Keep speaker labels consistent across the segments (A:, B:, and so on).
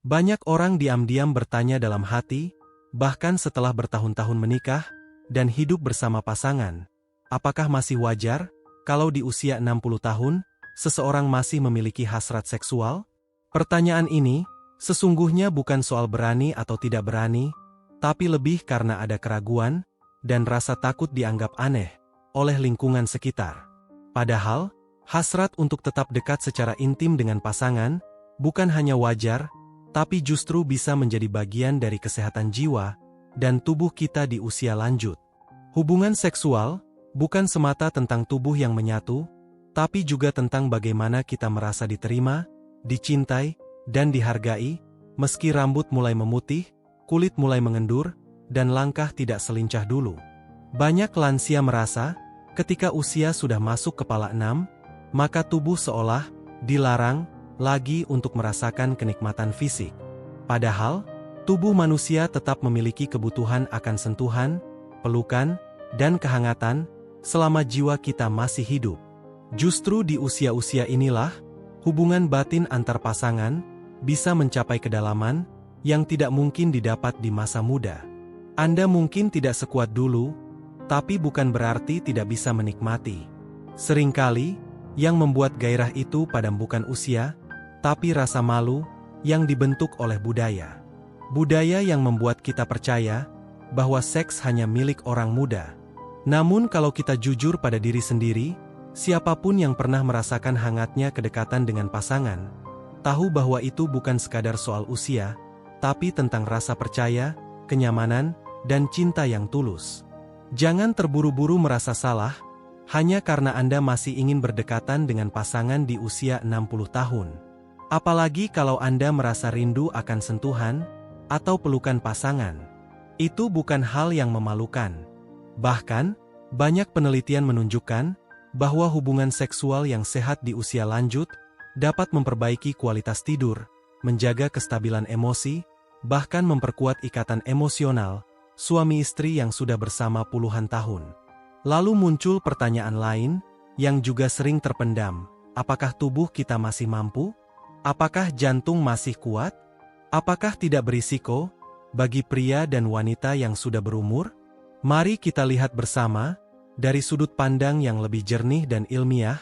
A: Banyak orang diam-diam bertanya dalam hati, bahkan setelah bertahun-tahun menikah dan hidup bersama pasangan, apakah masih wajar kalau di usia 60 tahun, seseorang masih memiliki hasrat seksual? Pertanyaan ini sesungguhnya bukan soal berani atau tidak berani, tapi lebih karena ada keraguan dan rasa takut dianggap aneh oleh lingkungan sekitar. Padahal, hasrat untuk tetap dekat secara intim dengan pasangan bukan hanya wajar, tapi justru bisa menjadi bagian dari kesehatan jiwa dan tubuh kita di usia lanjut. Hubungan seksual bukan semata tentang tubuh yang menyatu, tapi juga tentang bagaimana kita merasa diterima, dicintai, dan dihargai, meski rambut mulai memutih, kulit mulai mengendur, dan langkah tidak selincah dulu. Banyak lansia merasa, ketika usia sudah masuk kepala 6, maka tubuh seolah dilarang lagi untuk merasakan kenikmatan fisik. Padahal, tubuh manusia tetap memiliki kebutuhan akan sentuhan, pelukan, dan kehangatan selama jiwa kita masih hidup. Justru di usia-usia inilah, hubungan batin antar pasangan bisa mencapai kedalaman yang tidak mungkin didapat di masa muda. Anda mungkin tidak sekuat dulu, tapi bukan berarti tidak bisa menikmati. Seringkali, yang membuat gairah itu padam bukan usia, tapi rasa malu yang dibentuk oleh budaya. Budaya yang membuat kita percaya bahwa seks hanya milik orang muda. Namun kalau kita jujur pada diri sendiri, siapapun yang pernah merasakan hangatnya kedekatan dengan pasangan, tahu bahwa itu bukan sekadar soal usia, tapi tentang rasa percaya, kenyamanan, dan cinta yang tulus. Jangan terburu-buru merasa salah, hanya karena Anda masih ingin berdekatan dengan pasangan di usia 60 tahun. Apalagi kalau Anda merasa rindu akan sentuhan atau pelukan pasangan. Itu bukan hal yang memalukan. Bahkan, banyak penelitian menunjukkan bahwa hubungan seksual yang sehat di usia lanjut dapat memperbaiki kualitas tidur, menjaga kestabilan emosi, bahkan memperkuat ikatan emosional suami istri yang sudah bersama puluhan tahun. Lalu muncul pertanyaan lain yang juga sering terpendam, apakah tubuh kita masih mampu? Apakah jantung masih kuat? Apakah tidak berisiko bagi pria dan wanita yang sudah berumur? Mari kita lihat bersama dari sudut pandang yang lebih jernih dan ilmiah,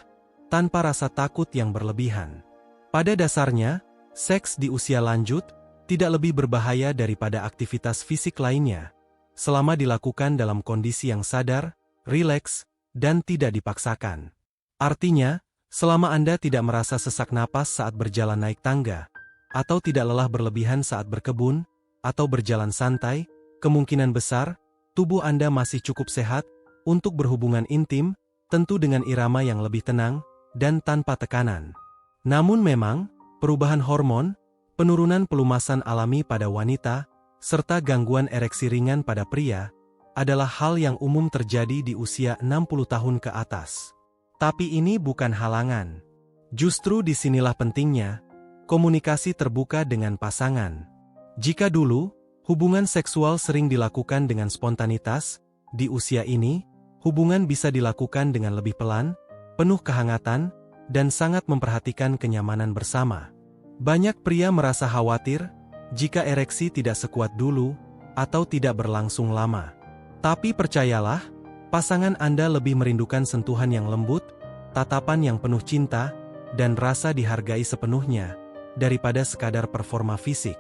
A: tanpa rasa takut yang berlebihan. Pada dasarnya, seks di usia lanjut tidak lebih berbahaya daripada aktivitas fisik lainnya, selama dilakukan dalam kondisi yang sadar, rileks, dan tidak dipaksakan. Artinya, selama Anda tidak merasa sesak napas saat berjalan naik tangga, atau tidak lelah berlebihan saat berkebun, atau berjalan santai, kemungkinan besar, tubuh Anda masih cukup sehat untuk berhubungan intim, tentu dengan irama yang lebih tenang, dan tanpa tekanan. Namun memang, perubahan hormon, penurunan pelumasan alami pada wanita, serta gangguan ereksi ringan pada pria, adalah hal yang umum terjadi di usia 60 tahun ke atas. Tapi ini bukan halangan. Justru disinilah pentingnya komunikasi terbuka dengan pasangan. Jika dulu, hubungan seksual sering dilakukan dengan spontanitas, di usia ini, hubungan bisa dilakukan dengan lebih pelan, penuh kehangatan, dan sangat memperhatikan kenyamanan bersama. Banyak pria merasa khawatir jika ereksi tidak sekuat dulu atau tidak berlangsung lama. Tapi percayalah, pasangan Anda lebih merindukan sentuhan yang lembut, tatapan yang penuh cinta, dan rasa dihargai sepenuhnya, daripada sekadar performa fisik.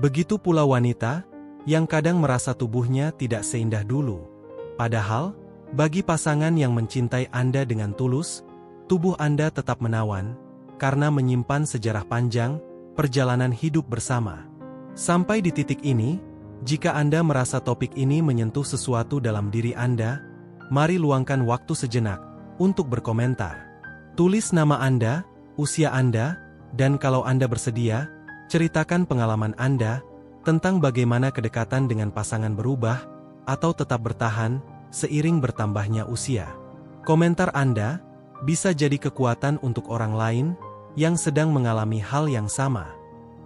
A: Begitu pula wanita, yang kadang merasa tubuhnya tidak seindah dulu. Padahal, bagi pasangan yang mencintai Anda dengan tulus, tubuh Anda tetap menawan, karena menyimpan sejarah panjang, perjalanan hidup bersama. Sampai di titik ini, jika Anda merasa topik ini menyentuh sesuatu dalam diri Anda, mari luangkan waktu sejenak untuk berkomentar. Tulis nama Anda, usia Anda, dan kalau Anda bersedia, ceritakan pengalaman Anda tentang bagaimana kedekatan dengan pasangan berubah atau tetap bertahan seiring bertambahnya usia. Komentar Anda bisa jadi kekuatan untuk orang lain yang sedang mengalami hal yang sama.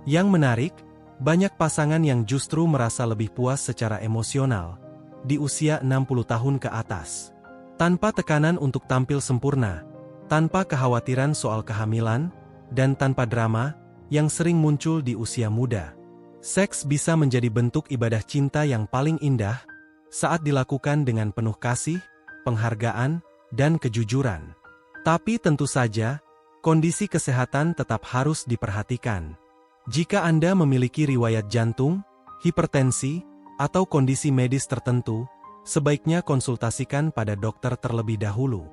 A: Yang menarik, banyak pasangan yang justru merasa lebih puas secara emosional di usia 60 tahun ke atas. Tanpa tekanan untuk tampil sempurna, tanpa kekhawatiran soal kehamilan, dan tanpa drama yang sering muncul di usia muda. Seks bisa menjadi bentuk ibadah cinta yang paling indah saat dilakukan dengan penuh kasih, penghargaan, dan kejujuran. Tapi tentu saja, kondisi kesehatan tetap harus diperhatikan. Jika Anda memiliki riwayat jantung, hipertensi, atau kondisi medis tertentu, sebaiknya konsultasikan pada dokter terlebih dahulu.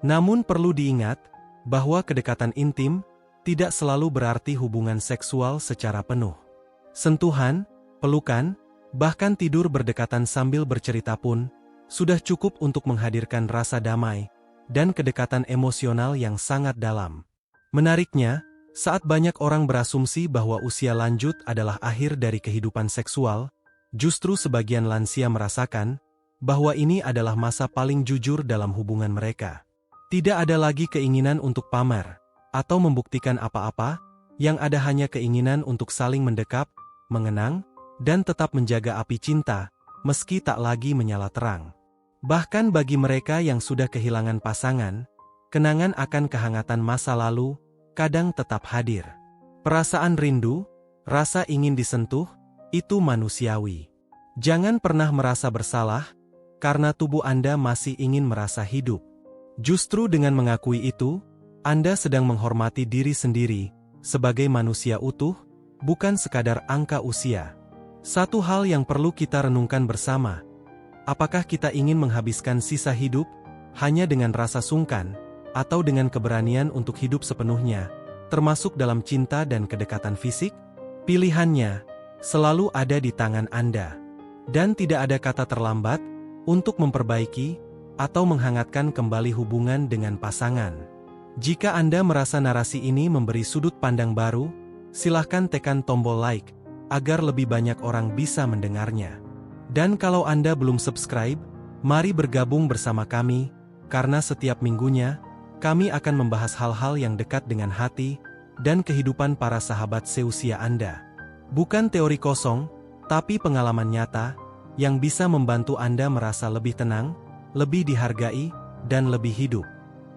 A: Namun perlu diingat bahwa kedekatan intim tidak selalu berarti hubungan seksual secara penuh. Sentuhan, pelukan, bahkan tidur berdekatan sambil bercerita pun sudah cukup untuk menghadirkan rasa damai dan kedekatan emosional yang sangat dalam. Menariknya, saat banyak orang berasumsi bahwa usia lanjut adalah akhir dari kehidupan seksual, justru sebagian lansia merasakan bahwa ini adalah masa paling jujur dalam hubungan mereka. Tidak ada lagi keinginan untuk pamer atau membuktikan apa-apa, yang ada hanya keinginan untuk saling mendekap, mengenang, dan tetap menjaga api cinta, meski tak lagi menyala terang. Bahkan bagi mereka yang sudah kehilangan pasangan, kenangan akan kehangatan masa lalu kadang tetap hadir. Perasaan rindu, rasa ingin disentuh, itu manusiawi. Jangan pernah merasa bersalah, karena tubuh Anda masih ingin merasa hidup. Justru dengan mengakui itu, Anda sedang menghormati diri sendiri sebagai manusia utuh, bukan sekadar angka usia. Satu hal yang perlu kita renungkan bersama, apakah kita ingin menghabiskan sisa hidup hanya dengan rasa sungkan, atau dengan keberanian untuk hidup sepenuhnya, termasuk dalam cinta dan kedekatan fisik? Pilihannya selalu ada di tangan Anda. Dan tidak ada kata terlambat untuk memperbaiki atau menghangatkan kembali hubungan dengan pasangan. Jika Anda merasa narasi ini memberi sudut pandang baru, silahkan tekan tombol like, agar lebih banyak orang bisa mendengarnya. Dan kalau Anda belum subscribe, mari bergabung bersama kami, karena setiap minggunya, kami akan membahas hal-hal yang dekat dengan hati dan kehidupan para sahabat seusia Anda. Bukan teori kosong, tapi pengalaman nyata yang bisa membantu Anda merasa lebih tenang, lebih dihargai, dan lebih hidup.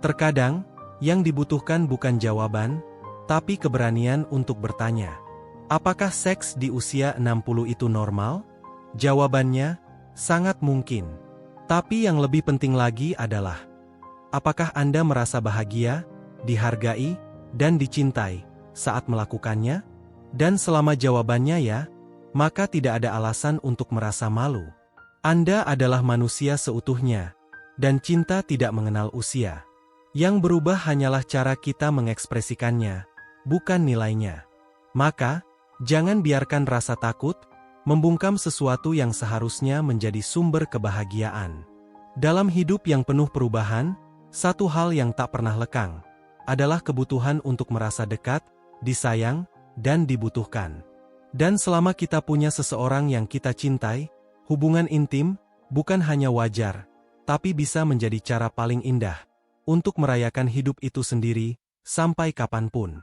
A: Terkadang, yang dibutuhkan bukan jawaban, tapi keberanian untuk bertanya. Apakah seks di usia 60 itu normal? Jawabannya, sangat mungkin. Tapi yang lebih penting lagi adalah, apakah Anda merasa bahagia, dihargai, dan dicintai saat melakukannya? Dan selama jawabannya ya, maka tidak ada alasan untuk merasa malu. Anda adalah manusia seutuhnya, dan cinta tidak mengenal usia. Yang berubah hanyalah cara kita mengekspresikannya, bukan nilainya. Maka, jangan biarkan rasa takut membungkam sesuatu yang seharusnya menjadi sumber kebahagiaan. Dalam hidup yang penuh perubahan, satu hal yang tak pernah lekang adalah kebutuhan untuk merasa dekat, disayang, dan dibutuhkan. Dan selama kita punya seseorang yang kita cintai, hubungan intim bukan hanya wajar, tapi bisa menjadi cara paling indah untuk merayakan hidup itu sendiri sampai kapanpun.